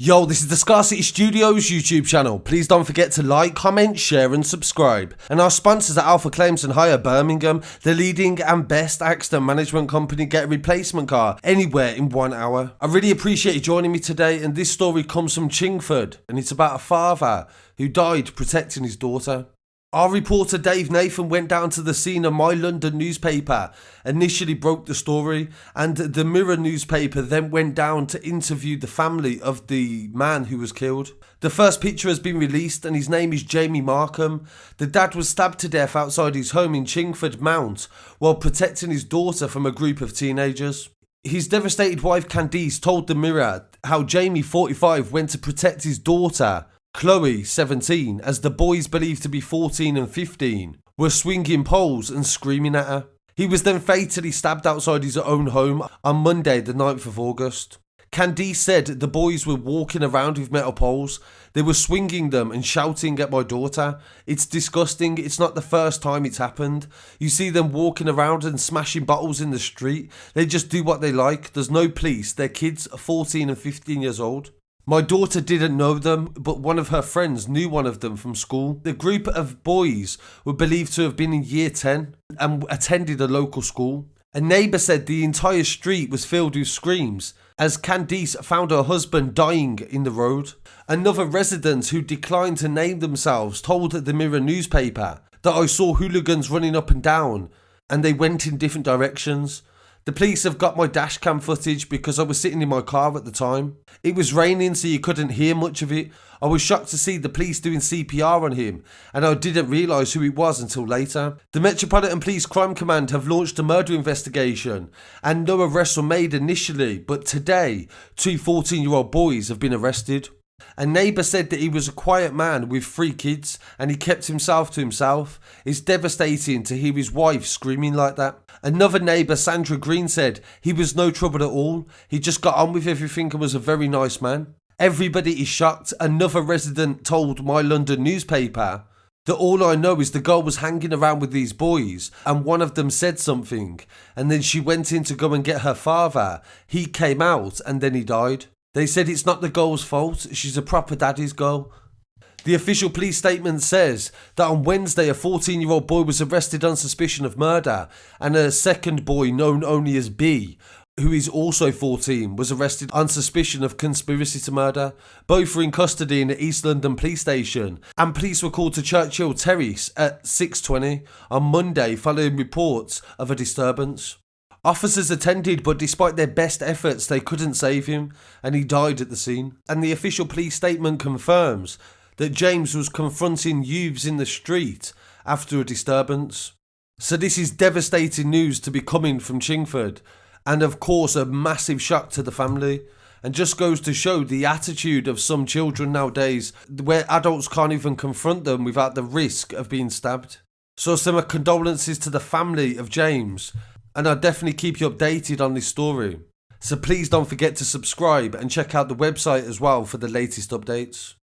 Yo, this is the Scarcity Studios YouTube channel. Please don't forget to like, comment, share and subscribe. And our sponsors are Alpha Claims and Hire Birmingham, the leading and best accident management company. Get a replacement car anywhere in 1 hour. I really appreciate you joining me today, and this story comes from Chingford, and it's about a father who died protecting his daughter. Our reporter Dave Nathan went down to the scene of My London newspaper, initially broke the story, and the Mirror newspaper then went down to interview the family of the man who was killed. The first picture has been released and his name is Jamie Markham. The dad was stabbed to death outside his home in Chingford Mount while protecting his daughter from a group of teenagers. His devastated wife Candice told the Mirror how Jamie, 45, went to protect his daughter Chloe, 17, as the boys, believed to be 14 and 15, were swinging poles and screaming at her. He was then fatally stabbed outside his own home on Monday the 9th of August. Candice said the boys were walking around with metal poles. They were swinging them and shouting at my daughter. It's disgusting. It's not the first time it's happened. You see them walking around and smashing bottles in the street. They just do what they like. There's no police. They're kids, 14 and 15 years old. My daughter didn't know them, but one of her friends knew one of them from school. The group of boys were believed to have been in year 10 and attended a local school. A neighbour said the entire street was filled with screams as Candice found her husband dying in the road. Another resident who declined to name themselves told the Mirror newspaper that I saw hooligans running up and down and they went in different directions. The police have got my dashcam footage because I was sitting in my car at the time. It was raining, so you couldn't hear much of it. I was shocked to see the police doing CPR on him, and I didn't realise who it was until later. The Metropolitan Police Crime Command have launched a murder investigation, and no arrests were made initially, but today, 2 14-year-old boys have been arrested. A neighbour said that he was a quiet man with 3 kids and he kept himself to himself. It's devastating to hear his wife screaming like that. Another neighbour, Sandra Green, said he was no trouble at all. He just got on with everything and was a very nice man. Everybody is shocked. Another resident told My London newspaper that all I know is the girl was hanging around with these boys and one of them said something and then she went in to go and get her father. He came out and then he died. They said it's not the girl's fault, she's a proper daddy's girl. The official police statement says that on Wednesday a 14-year-old boy was arrested on suspicion of murder and a second boy known only as B, who is also 14, was arrested on suspicion of conspiracy to murder. Both were in custody in the East London police station and police were called to Churchill Terrace at 6:20 on Monday following reports of a disturbance. Officers attended, but despite their best efforts, they couldn't save him, and he died at the scene. And the official police statement confirms that James was confronting youths in the street after a disturbance. So this is devastating news to be coming from Chingford, and of course a massive shock to the family, and just goes to show the attitude of some children nowadays, where adults can't even confront them without the risk of being stabbed. So some condolences to the family of James. And I'll definitely keep you updated on this story. So please don't forget to subscribe and check out the website as well for the latest updates.